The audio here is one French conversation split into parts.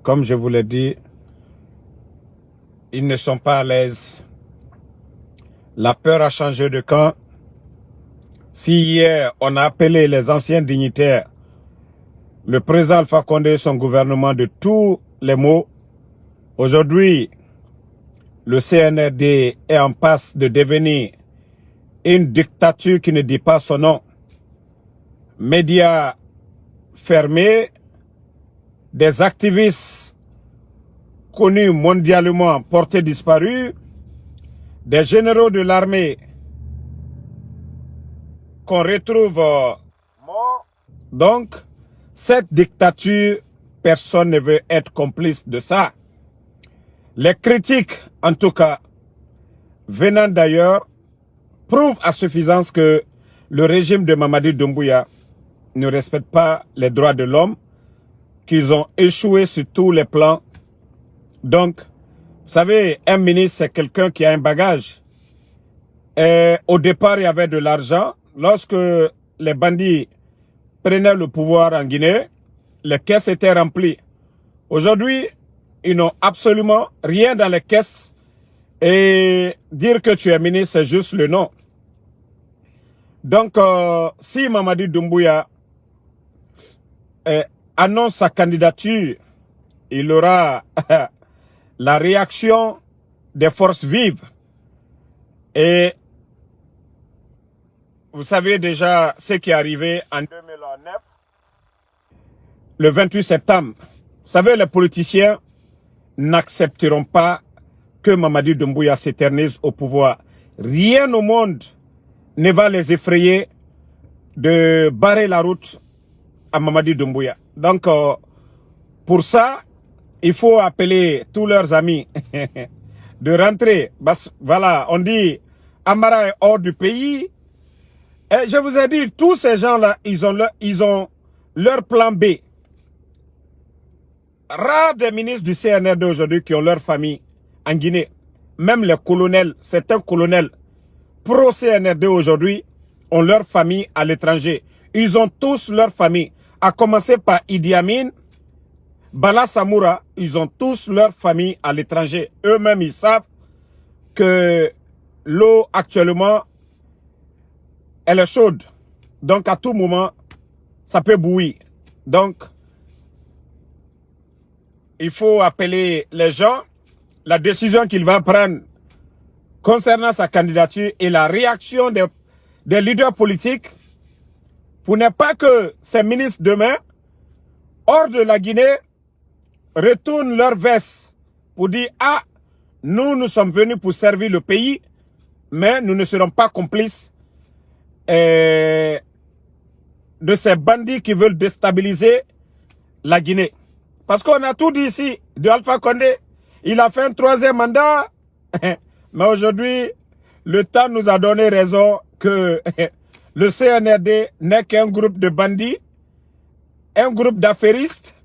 Comme je vous l'ai dit, ils ne sont pas à l'aise. La peur a changé de camp. Si hier, on a appelé les anciens dignitaires, le président Alpha Condé et son gouvernement de tous les maux, aujourd'hui, le CNRD est en passe de devenir une dictature qui ne dit pas son nom. Médias fermés, des activistes connus mondialement portés disparus, des généraux de l'armée qu'on retrouve morts. Donc, cette dictature, personne ne veut être complice de ça. Les critiques, en tout cas, venant d'ailleurs, prouvent à suffisance que le régime de Mamadi Doumbouya ne respecte pas les droits de l'homme, qu'ils ont échoué sur tous les plans. Donc, vous savez, un ministre, c'est quelqu'un qui a un bagage. Et au départ, il y avait de l'argent. Lorsque les bandits prenaient le pouvoir en Guinée, les caisses étaient remplies. Aujourd'hui, ils n'ont absolument rien dans les caisses. Et dire que tu es ministre, c'est juste le nom. Donc, si Mamadi Doumbouya annonce sa candidature, il aura la réaction des forces vives. Et vous savez déjà ce qui est arrivé en 2009, le 28 septembre. Vous savez, les politiciens n'accepteront pas que Mamadi Doumbouya s'éternise au pouvoir. Rien au monde ne va les effrayer de barrer la route à Mamadi Doumbouya. Donc, pour ça, il faut appeler tous leurs amis de rentrer. Voilà, on dit Amara est hors du pays. Et je vous ai dit, tous ces gens-là, ils ont leur plan B. Rares des ministres du CNRD aujourd'hui qui ont leur famille en Guinée. Même les colonels, certains colonels pro-CNRD aujourd'hui ont leur famille à l'étranger. Ils ont tous leur famille. À commencer par Idi Amin, Bala Samoura, ils ont tous leur famille à l'étranger. Eux-mêmes, ils savent que l'eau actuellement, elle est chaude. Donc, à tout moment, ça peut bouillir. Donc, il faut appeler les gens, la décision qu'il va prendre concernant sa candidature et la réaction des leaders politiques pour ne pas que ces ministres demain, hors de la Guinée, retournent leur veste pour dire « Ah, nous sommes venus pour servir le pays, mais nous ne serons pas complices de ces bandits qui veulent déstabiliser la Guinée. » Parce qu'on a tout dit ici de Alpha Condé. Il a fait un 3e mandat. Mais aujourd'hui, le temps nous a donné raison que le CNRD n'est qu'un groupe de bandits, un groupe d'affairistes,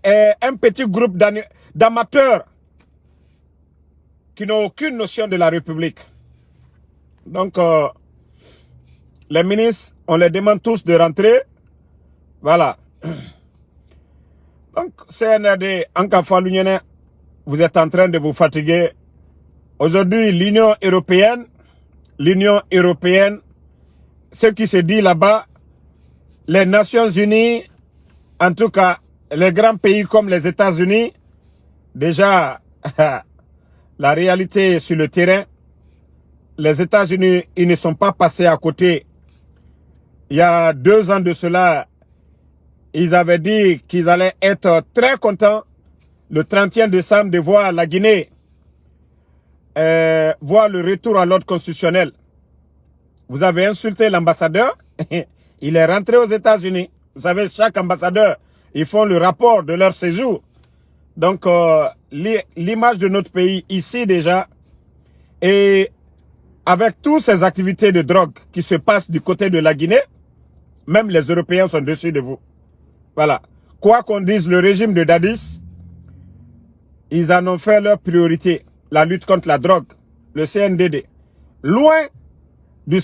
et un petit groupe d'amateurs qui n'ont aucune notion de la République. Donc, les ministres, on les demande tous de rentrer. Voilà. Donc, CNRD, Ankafa Lunyene, vous êtes en train de vous fatiguer. Aujourd'hui, l'Union européenne, ce qui se dit là-bas, les Nations Unies, en tout cas, les grands pays comme les États-Unis, déjà, la réalité sur le terrain, les États-Unis, ils ne sont pas passés à côté. Il y a 2 ans de cela, ils avaient dit qu'ils allaient être très contents le 31 décembre de voir la Guinée voir le retour à l'ordre constitutionnel. Vous avez insulté l'ambassadeur, il est rentré aux États-Unis. Vous savez, chaque ambassadeur, ils font le rapport de leur séjour. Donc, l'image de notre pays ici déjà, et avec toutes ces activités de drogue qui se passent du côté de la Guinée, même les Européens sont dessus de vous. Voilà. Quoi qu'on dise, le régime de Dadis, ils en ont fait leur priorité. La lutte contre la drogue, le CNDD. Loin du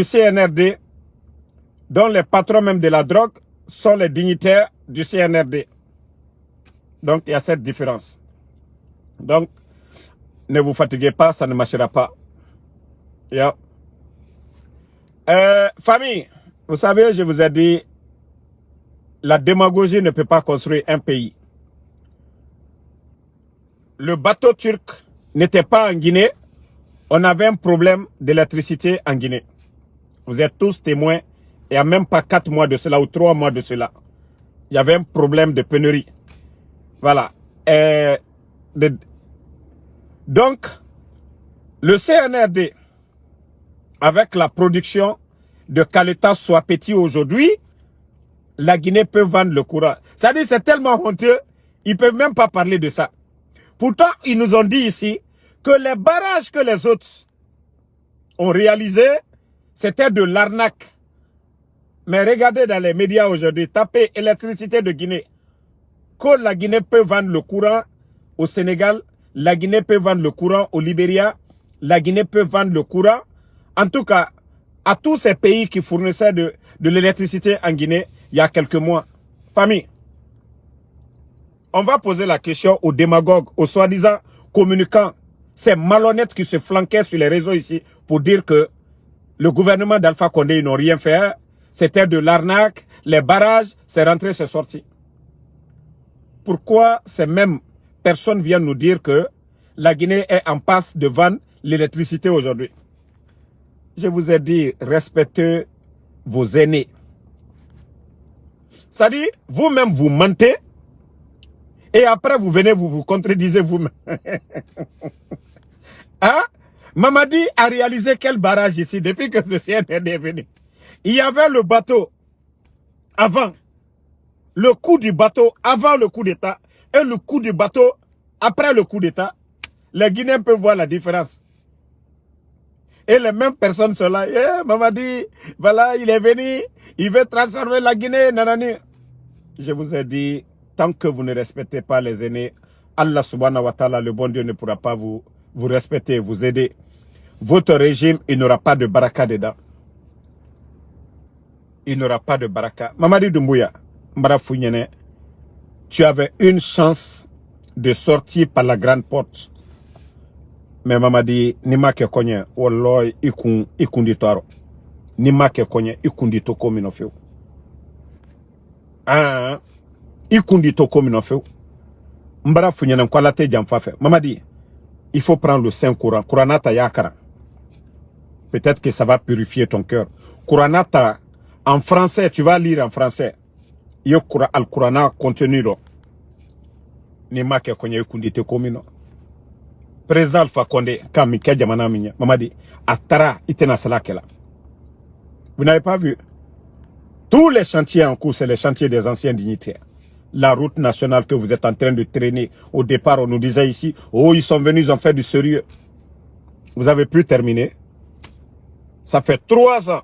CNRD, dont les patrons même de la drogue sont les dignitaires du CNRD. Donc, il y a cette différence. Donc, ne vous fatiguez pas, ça ne marchera pas. Yeah. Famille, vous savez, je vous ai dit, la démagogie ne peut pas construire un pays. Le bateau turc n'était pas en Guinée. On avait un problème d'électricité en Guinée. Vous êtes tous témoins. Il n'y a même pas 4 mois de cela ou 3 mois de cela. Il y avait un problème de pénurie. Voilà. Donc, le CNRD, avec la production de Caleta soit petit aujourd'hui, la Guinée peut vendre le courant. Ça dit, c'est tellement honteux, ils ne peuvent même pas parler de ça. Pourtant, ils nous ont dit ici que les barrages que les autres ont réalisés, c'était de l'arnaque. Mais regardez dans les médias aujourd'hui, tapez électricité de Guinée. Que la Guinée peut vendre le courant au Sénégal, la Guinée peut vendre le courant au Libéria, la Guinée peut vendre le courant, en tout cas, à tous ces pays qui fournissaient de l'électricité en Guinée il y a quelques mois. Famille, on va poser la question aux démagogues, aux soi-disant communicants, ces malhonnêtes qui se flanquaient sur les réseaux ici pour dire que le gouvernement d'Alpha Condé, ils n'ont rien fait, c'était de l'arnaque, les barrages, c'est rentré, c'est sorti. Pourquoi ces mêmes personnes viennent nous dire que la Guinée est en passe de vendre l'électricité aujourd'hui? Je vous ai dit, respectez vos aînés. Ça dit, vous-même, vous mentez et après, vous venez, vous contredisez vous-même. Hein? Mamadi a réalisé quel barrage ici depuis que le CNRD est venu? Il y avait le bateau avant, le coup du bateau avant le coup d'État et le coup du bateau après le coup d'État. Les Guinéens peuvent voir la différence. Et les mêmes personnes sont là. Mamadi, voilà, il est venu, il veut transformer la Guinée, nanani. Je vous ai dit, tant que vous ne respectez pas les aînés, Allah subhanahu wa ta'ala, le bon Dieu ne pourra pas vous respecter, vous aider. Votre régime, il n'aura pas de baraka dedans. Il n'aura pas de baraka. Mamadi Doumbouya, Mbara Founyene, tu avais une chance de sortir par la grande porte. Mais Mamadi, Nima ke konye, Walloy, ikundi toro. Nima ke konye, ikundi toko minofeu. Ah, ikundi toko minofeu. Mbara Founyene, Mkwalate Jamfafe. Mamadi, il faut prendre le Saint-Courant. Couranata yakara. Peut-être que ça va purifier ton cœur. Couranata, en français, tu vas lire en français. Yokura al-Qurana contenu. Nima ke konye, ikundi toko mino. Président Alpha Condé, Kami Kedjamana Minya, Mamadi, Atara, Itena Salakela. Vous n'avez pas vu? Tous les chantiers en cours, c'est les chantiers des anciens dignitaires. La route nationale que vous êtes en train de traîner, au départ, on nous disait ici, oh, ils sont venus, ils ont fait du sérieux. Vous avez pu terminer. Ça fait 3 ans.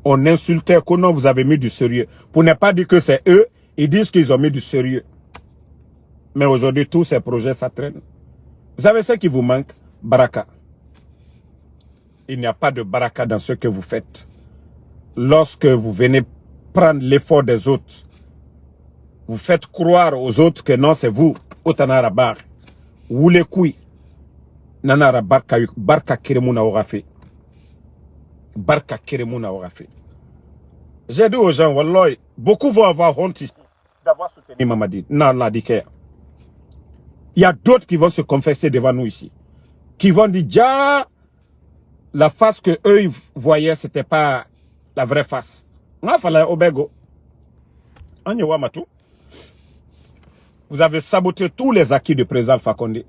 On insultait que non, vous avez mis du sérieux. Pour ne pas dire que c'est eux, ils disent qu'ils ont mis du sérieux. Mais aujourd'hui, tous ces projets, ça traîne. Vous savez ce qui vous manque? Baraka. Il n'y a pas de baraka dans ce que vous faites. Lorsque vous venez prendre l'effort des autres, vous faites croire aux autres que non, c'est vous. Otanara bar. Ou les couilles. Nanara barka kiremuna orafe. Barka kiremuna orafe. J'ai dit aux gens, wallahi, beaucoup vont avoir honte ici d'avoir soutenu Mamadi. Non, la dikaya. Il y a d'autres qui vont se confesser devant nous ici. Qui vont dire, ja, la face que eux ils voyaient, c'était pas la vraie face. Vous avez saboté tous les acquis du président Alpha Condé.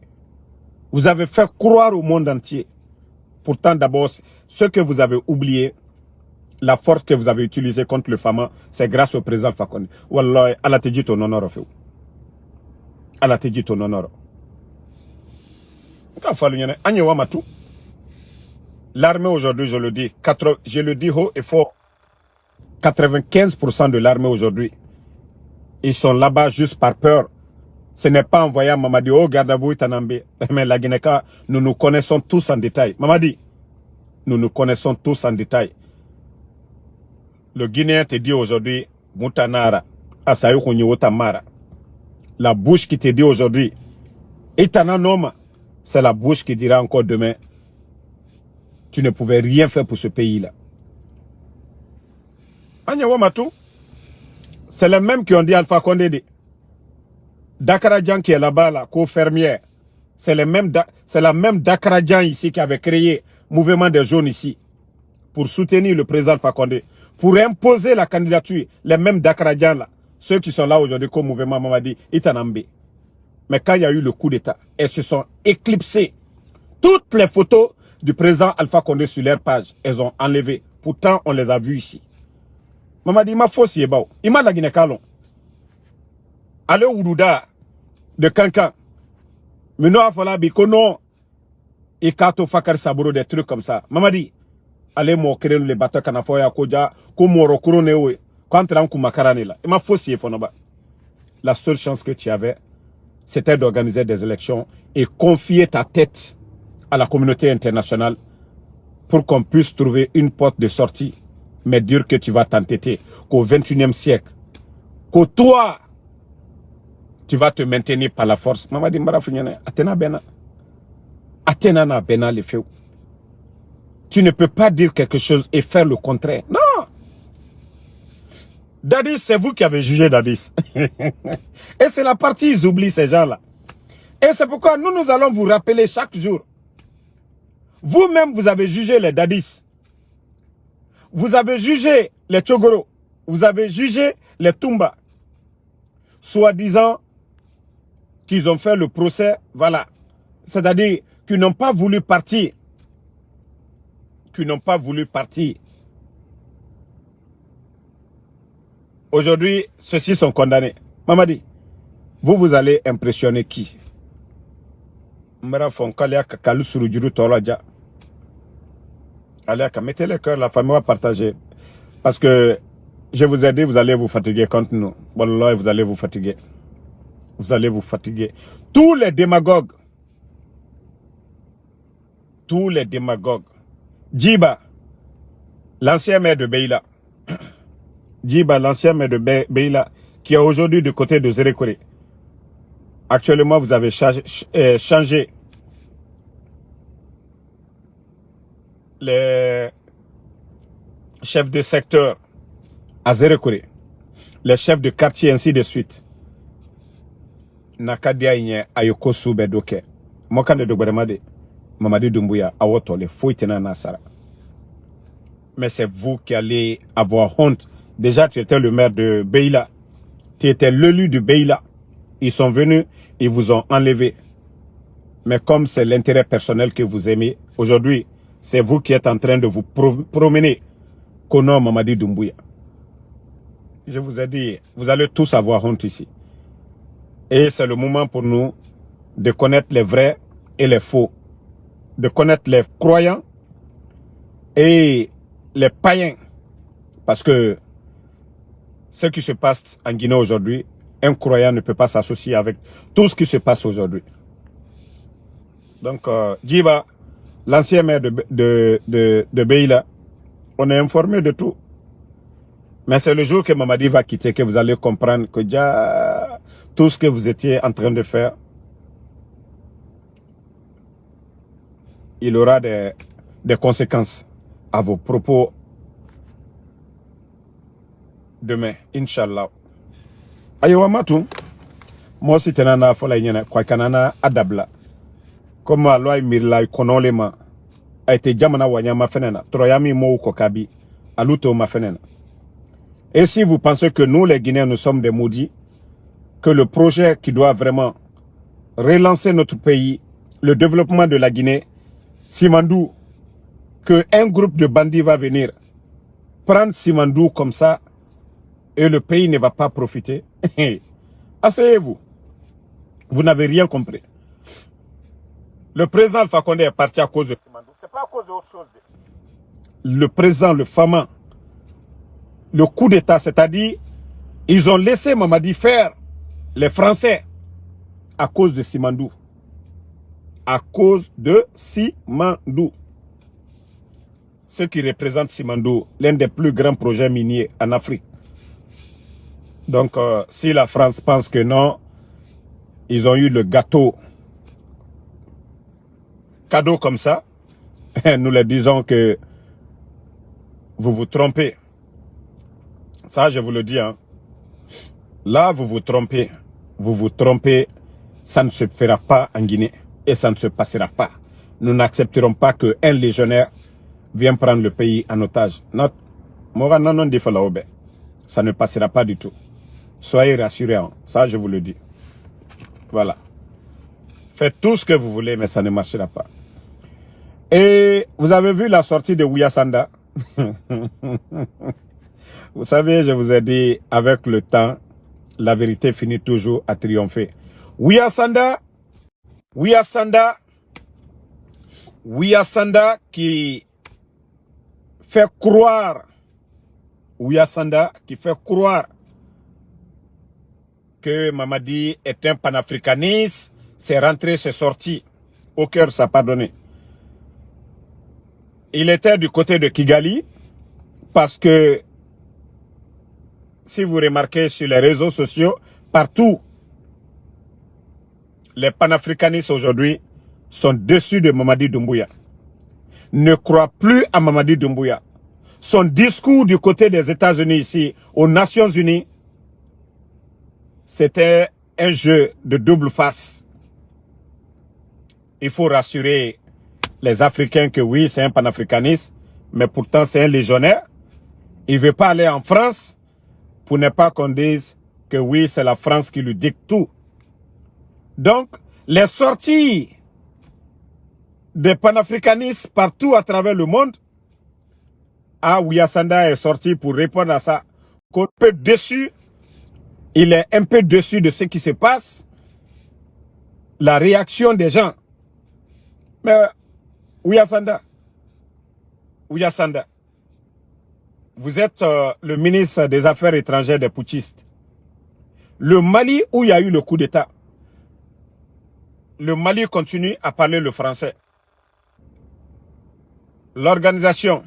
Vous avez fait croire au monde entier. Pourtant, d'abord, ce que vous avez oublié, la force que vous avez utilisée contre le Fama, c'est grâce au président Alpha Condé. Wallah, Allah te dit ton honneur. Allah te dit ton honneur. L'armée aujourd'hui, je le dis haut et fort, 95% de l'armée aujourd'hui, ils sont là-bas juste par peur. Ce n'est pas envoyé à Mamadi, oh Gardabou Tanambe, mais la Guinée, nous nous connaissons tous en détail. Mamadi, nous nous connaissons tous en détail. Le Guinéen te dit aujourd'hui, Moutanara, Asayo Konyo Tamara. La bouche qui te dit aujourd'hui, Itananoma, c'est la bouche qui dira encore demain, tu ne pouvais rien faire pour ce pays-là. C'est les mêmes qui ont dit Alpha Condé. Dakaradjan qui est là-bas, là, co-fermière. C'est la même Dakaradjan ici qui avait créé le mouvement des jaunes ici pour soutenir le président Alpha Condé, pour imposer la candidature. Les mêmes Dakaradjan là, ceux qui sont là aujourd'hui comme mouvement Mamadi, Itanambe. Mais quand il y a eu le coup d'État, elles se sont éclipsées. Toutes les photos du président Alpha Condé sur leur page, elles ont enlevé. Pourtant, on les a vues ici. Mamadi, il m'a faussé, il m'a la Guinée-Calon. Allez Ourouda de Kankan. Mais non, il faut bikono. Et kato fakar saburo des trucs comme ça. Mamadi, allez m'occuper les bateaux kanafoya koja, komoro kuronewe, quand on makarane là. Il m'a faussé, Fonoba. La seule chance que tu avais, c'était d'organiser des élections et confier ta tête à la communauté internationale pour qu'on puisse trouver une porte de sortie. Mais dire que tu vas t'entêter qu'au 21e siècle, que toi, tu vas te maintenir par la force. Maman dit, Atena Bena. Atena na Bena le fait. Tu ne peux pas dire quelque chose et faire le contraire. Non. Dadis, c'est vous qui avez jugé Dadis. Et c'est la partie, ils oublient ces gens-là. Et c'est pourquoi nous allons vous rappeler chaque jour. Vous-même, vous avez jugé les Dadis. Vous avez jugé les Tchogoro. Vous avez jugé les Tumba. Soi-disant qu'ils ont fait le procès, voilà. C'est-à-dire qu'ils n'ont pas voulu partir. Qu'ils n'ont pas voulu partir. Aujourd'hui, ceux-ci sont condamnés. Mamadi, vous allez impressionner qui? Mettez le cœur, la famille va partager. Parce que je vous ai dit, vous allez vous fatiguer contre nous. Wallah, vous allez vous fatiguer. Vous allez vous fatiguer. Tous les démagogues. Djiba, l'ancien maire de Beila. Djiba, l'ancien maire de Beila, qui est aujourd'hui du côté de Zérékoré. Actuellement, vous avez changé les chefs de secteur à Zérékoré, les chefs de quartier, ainsi de suite. Nakadia Inye Ayoko Soube Doke. Mokande Dogbaremade, Mamadi Doumbouya, Awotole, Fouitena Nasara. Mais c'est vous qui allez avoir honte. Déjà, tu étais le maire de Beila. Tu étais l'élu de Beila. Ils sont venus, ils vous ont enlevé. Mais comme c'est l'intérêt personnel que vous aimez, aujourd'hui, c'est vous qui êtes en train de vous promener. Kono Mamadi Doumbouya. Je vous ai dit, vous allez tous avoir honte ici. Et c'est le moment pour nous de connaître les vrais et les faux. De connaître les croyants et les païens. Parce que ce qui se passe en Guinée aujourd'hui, un croyant ne peut pas s'associer avec tout ce qui se passe aujourd'hui. Donc, Djiba, l'ancien maire de Beila, on est informé de tout. Mais c'est le jour que Mamadi va quitter que vous allez comprendre que déjà, tout ce que vous étiez en train de faire, il aura des conséquences à vos propos demain, Inch'Allah. Ayo matou, moi si tenana fola nyana kwa kanana adabla. Comme loi mirla konolema a été jamana wanyama fenena, troyami mo kokabi, aluto ma fenena. Et si vous pensez que nous les Guinéens nous sommes des maudits, que le projet qui doit vraiment relancer notre pays, le développement de la Guinée, Simandou, que un groupe de bandits va venir prendre Simandou comme ça et le pays ne va pas profiter. Asseyez-vous. Vous n'avez rien compris. Le président Alpha Condé est parti à cause de Simandou. C'est pas à cause d'autre chose. Le président, le Fama, le coup d'État, c'est-à-dire, ils ont laissé Mamadi faire les Français à cause de Simandou. À cause de Simandou. Ce qui représente Simandou, l'un des plus grands projets miniers en Afrique. Donc, si la France pense que non, ils ont eu le gâteau cadeau comme ça, nous leur disons que vous vous trompez. Ça, je vous le dis. Hein. Là, vous vous trompez. Vous vous trompez. Ça ne se fera pas en Guinée. Et ça ne se passera pas. Nous n'accepterons pas qu'un légionnaire vienne prendre le pays en otage. Ça ne passera pas du tout. Soyez rassurés. Hein. Ça, je vous le dis. Voilà. Faites tout ce que vous voulez, mais ça ne marchera pas. Et vous avez vu la sortie de Ouya Sanda. Vous savez, je vous ai dit, avec le temps, la vérité finit toujours à triompher. Ouya Sanda qui fait croire, Ouya Sanda qui fait croire que Mamadi est un panafricaniste, c'est rentré, c'est sorti. Au cœur, ça n'a pas donné. Il était du côté de Kigali parce que, si vous remarquez sur les réseaux sociaux, partout, les panafricanistes aujourd'hui sont dessus de Mamadi Doumbouya. Ne croient plus à Mamadi Doumbouya. Son discours du côté des États-Unis ici, aux Nations Unies, c'était un jeu de double face. Il faut rassurer les Africains que oui, c'est un panafricaniste, mais pourtant c'est un légionnaire. Il ne veut pas aller en France pour ne pas qu'on dise que oui, c'est la France qui lui dicte tout. Donc, les sorties des panafricanistes partout à travers le monde, Ouya Sanda est sorti pour répondre à ça. Qu'on peut dessus, il est un peu déçu de ce qui se passe, la réaction des gens. Mais Ouya Sanda, vous êtes le ministre des Affaires étrangères des putschistes. Le Mali, où il y a eu le coup d'État, le Mali continue à parler le français. L'organisation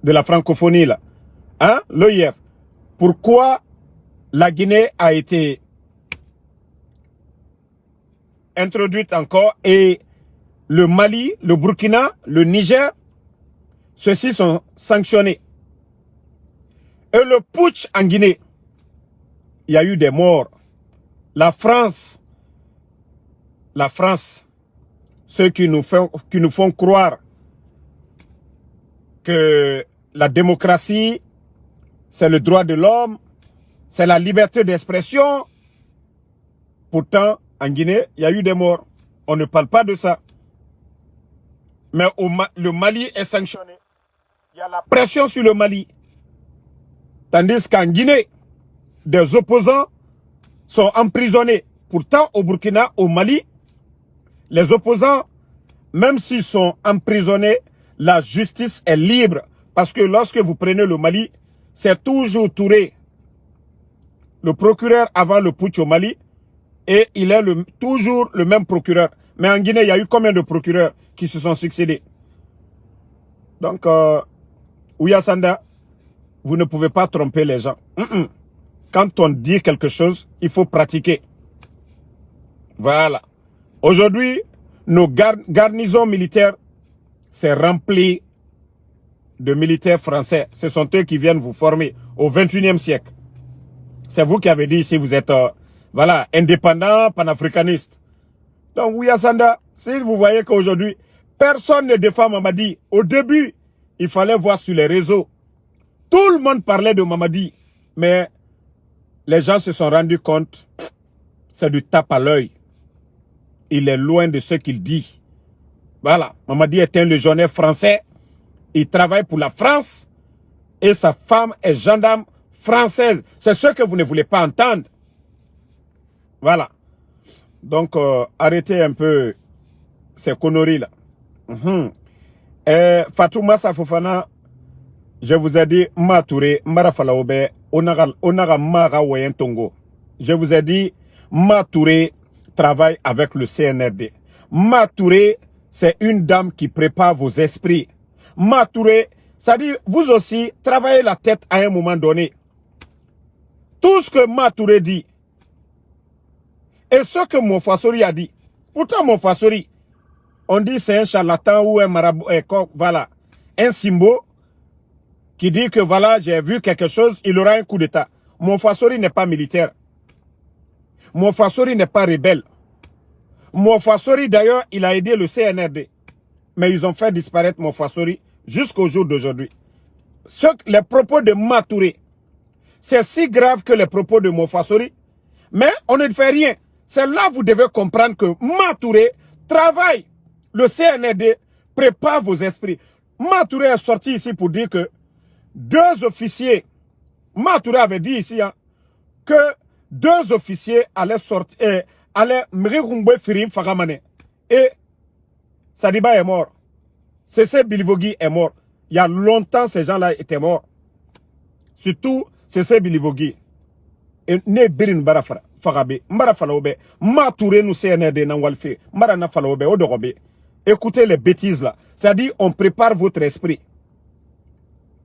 de la francophonie, là, hein, l'OIF, pourquoi la Guinée a été introduite encore et le Mali, le Burkina, le Niger, ceux-ci sont sanctionnés. Et le putsch en Guinée, il y a eu des morts. La France, ceux qui nous font croire que la démocratie, c'est le droit de l'homme, c'est la liberté d'expression. Pourtant, en Guinée, il y a eu des morts. On ne parle pas de ça. Mais le Mali est sanctionné. Il y a la pression sur le Mali. Tandis qu'en Guinée, des opposants sont emprisonnés. Pourtant, au Burkina, au Mali, les opposants, même s'ils sont emprisonnés, la justice est libre. Parce que lorsque vous prenez le Mali, c'est toujours Touré, le procureur avant le putsch au Mali, et il est toujours le même procureur. Mais en Guinée, il y a eu combien de procureurs qui se sont succédés? Donc, Ouya Sanda, vous ne pouvez pas tromper les gens. Quand on dit quelque chose, il faut pratiquer. Voilà. Aujourd'hui, nos garnisons militaires, c'est rempli de militaires français. Ce sont eux qui viennent vous former au 21e siècle. C'est vous qui avez dit ici, vous êtes voilà, indépendant, panafricaniste. Donc, Ouya Sanda, si vous voyez qu'aujourd'hui, personne ne défend Mamadi. Au début, il fallait voir sur les réseaux. Tout le monde parlait de Mamadi. Mais les gens se sont rendus compte, c'est du tape à l'œil. Il est loin de ce qu'il dit. Voilà, Mamadi est un légionnaire français. Il travaille pour la France. Et sa femme est gendarme française. C'est ce que vous ne voulez pas entendre. Voilà. Donc, arrêtez un peu ces conneries-là. Fatou Massa Fofana, je vous ai dit, Matouré, Marafalaobe, Onaga Mara Tongo. Je vous ai dit, Matouré travaille avec le CNRD. Matouré, c'est une dame qui prépare vos esprits. Matouré, ça dit, vous aussi, travaillez la tête à un moment donné. tout ce que Matouré dit et ce que Mofasori a dit. Pourtant, Mofasori, on dit c'est un charlatan ou un marabout, voilà, un symbole qui dit que voilà, j'ai vu quelque chose, il aura un coup d'État. Mofasori n'est pas militaire. Mofasori n'est pas rebelle. Mofasori, d'ailleurs, il a aidé le CNRD. Mais ils ont fait disparaître Mofasori jusqu'au jour d'aujourd'hui. Les propos de Matouré, c'est si grave que les propos de Mofasori, mais on ne fait rien. C'est là que vous devez comprendre que Matouré travaille. Le CNRD prépare vos esprits. Matouré est sorti ici pour dire que 2 officiers, Matouré avait dit ici que 2 officiers allaient sortir, allaient Mrigungbe Firim Fagamane. Et Sadiba est mort. Cessé Bilivogui est mort. Il y a longtemps, ces gens-là étaient morts. Surtout, Cessé Bilivogui. Et ne birin barafara. Fagabe. Mbarafalaobe. Matouré nous CNRD Nangwalfe. Mbarana falaobe. Odorobe. Écoutez les bêtises là. C'est-à-dire, on prépare votre esprit.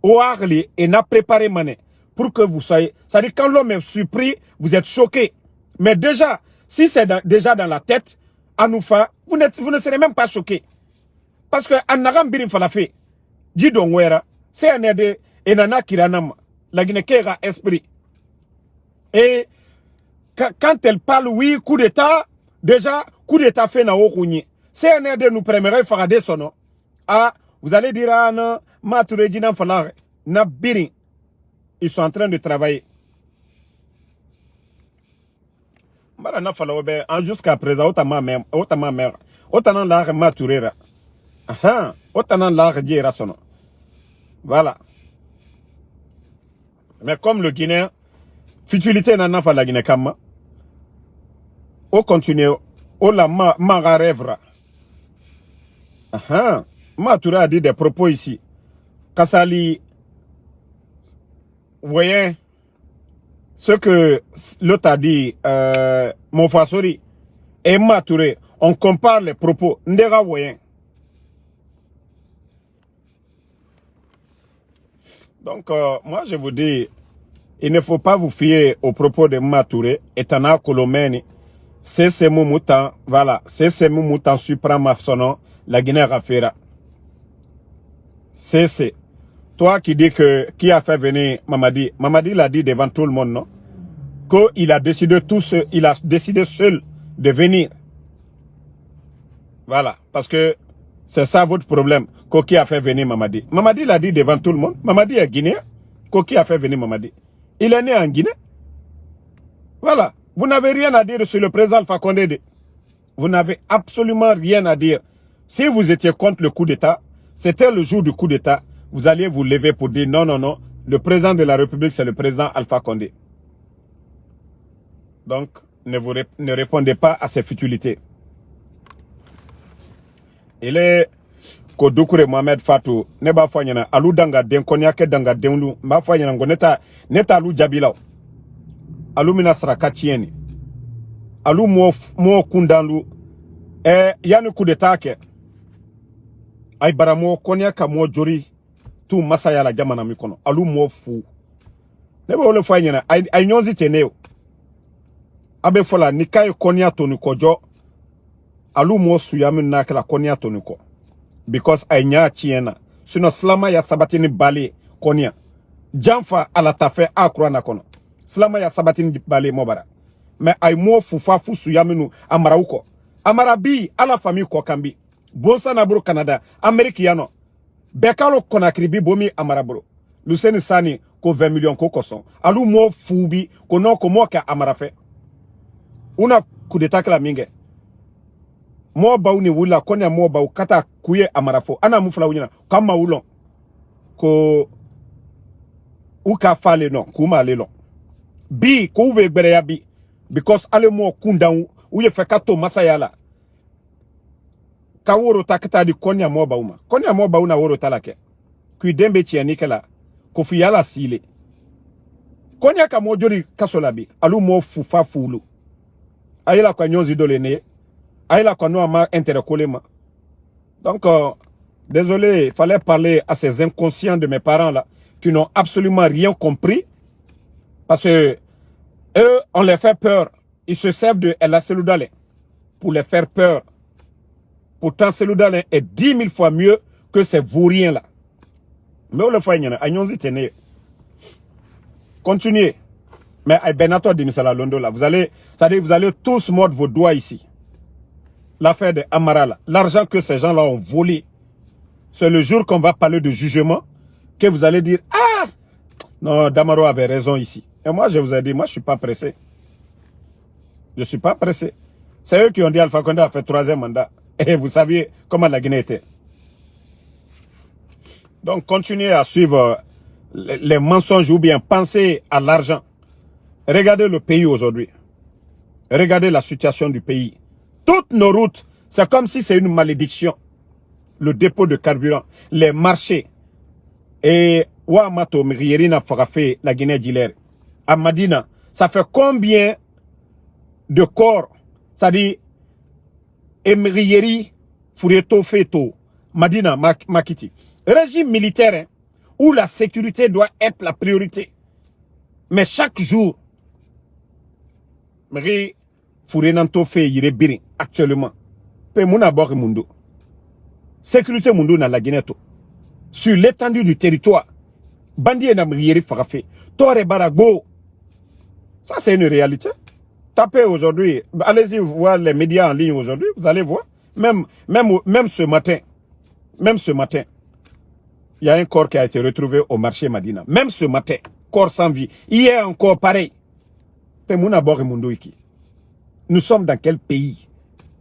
Oarli et n'a préparé mané. Pour que vous soyez. C'est-à-dire, quand l'homme est surpris, vous êtes choqué. Mais déjà, si c'est déjà dans la tête, Anoufa, vous ne serez même pas choqué. Parce que Anagam Birin Falafé, Didon Wera, CNRD et Nana Kiranam, la Guinée-Kera esprit. Et quand elle parle, oui, coup d'État, déjà, coup d'État fait na Okouni. CNRD nous permettrait de faire des sonos. Ah, vous allez dire, ah non, Matouré Djinan Falare, na Birin. Ils sont en train de travailler. Marana Falaobe, jusqu'à présent, autant ma mère, autant l'art Matouré. Ah, autant l'art Djera sono. Voilà. Mais comme le Guinéen, futilité n'a pas la Guinée Kama, on continue, on la mara rêvera. Ah, Matouré a dit des propos ici. Kassali, vous voyez, ce que l'autre a dit, Mofasori et Matouré, on compare les propos. Ndera voyez. Donc, moi, je vous dis, il ne faut pas vous fier aux propos de Matouré et Tana Kolomeni. C'est ce moumoutan, voilà, c'est ce moumoutan suprême afsonon, la Guinée Rafera. C'est. Toi qui dis que, qui a fait venir Mamadi, Mamadi l'a dit devant tout le monde, non? Qu'il a décidé il a décidé seul de venir. Voilà, parce que c'est ça votre problème. Qui a fait venir Mamadi. Mamadi l'a dit devant tout le monde. Mamadi est guinéen. Qui a fait venir Mamadi. Il est né en Guinée. Voilà. Vous n'avez rien à dire sur le président Alpha Condé. Vous n'avez absolument rien à dire. Si vous étiez contre le coup d'État, c'était le jour du coup d'État, vous alliez vous lever pour dire non, non, non, le président de la République, c'est le président Alpha Condé. Donc, ne répondez pas à ces futilités. Il est Kodukure Mohamed Fatou, neba fanyana alu danga den konyake danga denlu, ma fanyana ngo neta alu jabilao. Alu mina srakatieni. Alu mo kundanlu. Yani coup d'État ke. Ay baramo konyaka mo jori tu masaya la jamana mikono. Alu mo fu. Neba ole fanyana ay nyozi teneo. Abe fola nikai konya tonu kojo. Alu mo suyami nakela konya tonu ko. Because ay nya chiena. Sino slama ya sabatini bali konya. Janfa ala tafe akura na kono. Slama ya sabatini bali mobara. Mais ay mo fufa fusu yaminu amara uko. Amara bi ala famille ko kambi. Bonsa na bro Canada. Ameriki yano. Bekalo konakri bi bomi amara bro. Luseni sani ko 20 millions ko koson. Alu mo fubi kono ko mo ka amara fe. Una kudeta kala minge. Mo ba uni wula konya mo ba kata kuye amarafo ana mufla unyina kama ulon ko uka fale no kuma lelon bi ko ube gbere ya bi because ale mo kundan uye fekato masayala ka woro takata di konya mo ba una woro talake ku dembe chiani kala ko fiyala sile konya ka mo jori kasola bi alu mo fufa fulu ayela kwa nyonzi dolene ayela kwa no ama intercolema. Donc, désolé, il fallait parler à ces inconscients de mes parents là, qui n'ont absolument rien compris. Parce que Eux, on les fait peur. Ils se servent de El Seloudalé pour les faire peur. Pourtant, Seloudalé est 10 000 fois mieux que ces vauriens-là. Mais on le fait, continuez. Mais Benato Dimisala Londo, là, vous allez tous mordre vos doigts ici. L'affaire de Amara, l'argent que ces gens-là ont volé, c'est le jour qu'on va parler de jugement que vous allez dire, ah, non, Damaro avait raison ici. Et moi, je vous ai dit, moi, je ne suis pas pressé. Je ne suis pas pressé. C'est eux qui ont dit Alpha Condé a fait 3e mandat. Et vous saviez comment la Guinée était. Donc, continuez à suivre les mensonges ou bien pensez à l'argent. Regardez le pays aujourd'hui. Regardez la situation du pays. Toutes nos routes, c'est comme si c'est une malédiction. Le dépôt de carburant, les marchés. Et Ouamato, Mrierina Farafé, la Guinée-Dilère. À Madina, ça fait combien de corps, c'est-à-dire Emrieri, Foureto, Feto, Madina, Makiti. Régime militaire, hein, où la sécurité doit être la priorité. Mais chaque jour, Mri Fourenanto fait Yirebirin, actuellement. Pe Mouna Bori Mundo. Sécurité Mundo na la Guinée. Sur l'étendue du territoire, Bandi et Namrieri Farafé, Tore Baragbo. Ça, c'est une réalité. Tapez aujourd'hui, allez-y voir les médias en ligne aujourd'hui, vous allez voir. Même ce matin, il y a un corps qui a été retrouvé au marché Madina. Même ce matin, corps sans vie. Hier encore pareil. Nous sommes dans quel pays?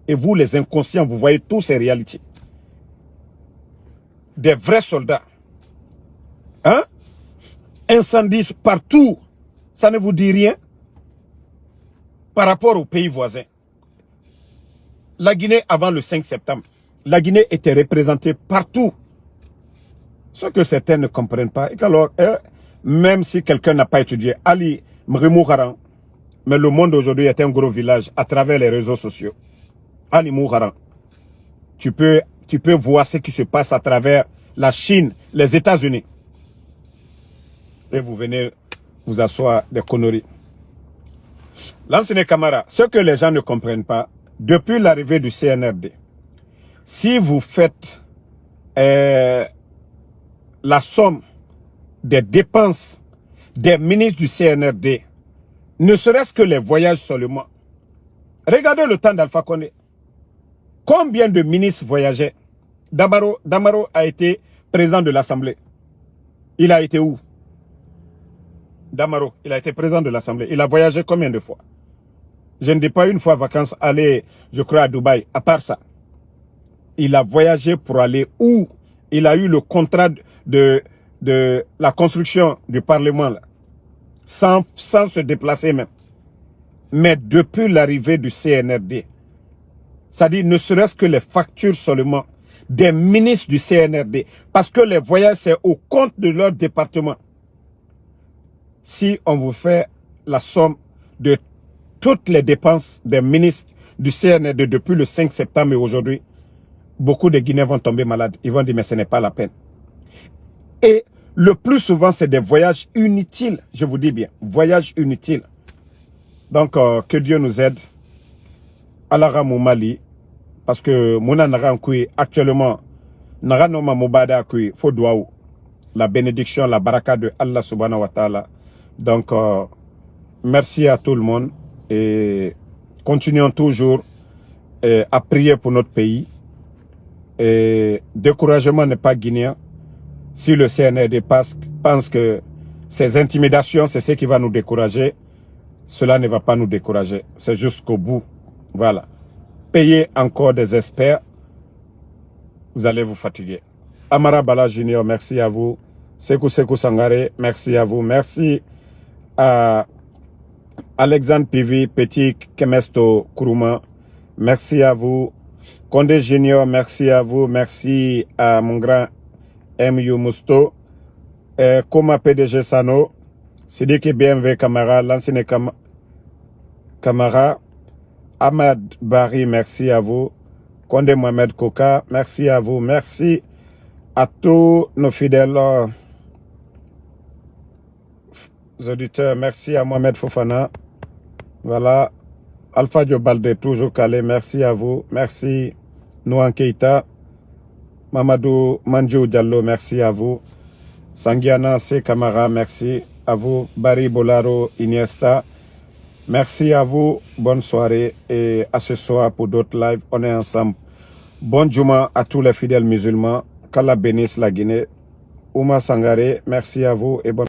Et vous, les inconscients, vous voyez tous ces réalités. Des vrais soldats. Hein? Incendies partout. Ça ne vous dit rien? Par rapport aux pays voisins. La Guinée, avant le 5 septembre, la Guinée était représentée partout. Ce que certains ne comprennent pas. Et alors, même si quelqu'un n'a pas étudié, Ali Mrimouharan, mais le monde aujourd'hui est un gros village à travers les réseaux sociaux. Ali Mouharan, tu peux voir ce qui se passe à travers la Chine, les États-Unis. Et vous venez vous asseoir des conneries. L'ancien Camara, ce que les gens ne comprennent pas, depuis l'arrivée du CNRD, si vous faites la somme des dépenses des ministres du CNRD, ne serait-ce que les voyages seulement. Regardez le temps d'Alpha Condé. Combien de ministres voyageaient? Damaro a été président de l'Assemblée. Il a été où? Damaro, il a été président de l'Assemblée. Il a voyagé combien de fois? Je ne dis pas une fois vacances aller, je crois, à Dubaï. À part ça, il a voyagé pour aller où? Il a eu le contrat de la construction du Parlement, là, sans se déplacer même. Mais depuis l'arrivée du CNRD, c'est-à-dire ne serait-ce que les factures seulement des ministres du CNRD, parce que les voyages, c'est au compte de leur département. Si on vous fait la somme de toutes les dépenses des ministres du CNRD depuis le 5 septembre et aujourd'hui, beaucoup de Guinéens vont tomber malades. Ils vont dire, mais ce n'est pas la peine. Et le plus souvent, c'est des voyages inutiles. Je vous dis bien, voyages inutiles. Donc, que Dieu nous aide. Alara Mali, parce que Mouna Nara actuellement, Nara Noma Mobada Kui, Fodouaou, la bénédiction, la baraka de Allah subhanahu wa ta'ala. Donc, merci à tout le monde et continuons toujours à prier pour notre pays. Et découragement n'est pas guinéen. Si le CNRD pense que ces intimidations, c'est ce qui va nous décourager, cela ne va pas nous décourager. C'est jusqu'au bout. Voilà. Payez encore des experts, vous allez vous fatiguer. Amara Bala Junior, merci à vous. Sekou Sangare, merci à vous. Merci à Alexandre Pivi, Petit Kemesto Kourouma, merci à vous. Condé Junior, merci à vous. Merci à mon grand M.U. Mousto. Koma PDG Sano, Sidiki BMV Camara, l'ancien Camara. Ahmad Bari, merci à vous. Condé Mohamed Koka, merci à vous. Merci à tous nos fidèles auditeurs. Merci à Mohamed Fofana. Voilà. Alpha Diobalde, toujours calé. Merci à vous. Merci. Nouan Keita. Mamadou Manjou Diallo, merci à vous. Sangiana C. Kamara, merci à vous. Barry Bolaro Iniesta, merci à vous. Bonne soirée et à ce soir pour d'autres lives. On est ensemble. Bon Juma à tous les fidèles musulmans. Qu'Allah bénisse la Guinée. Ouma Sangare, merci à vous et bonne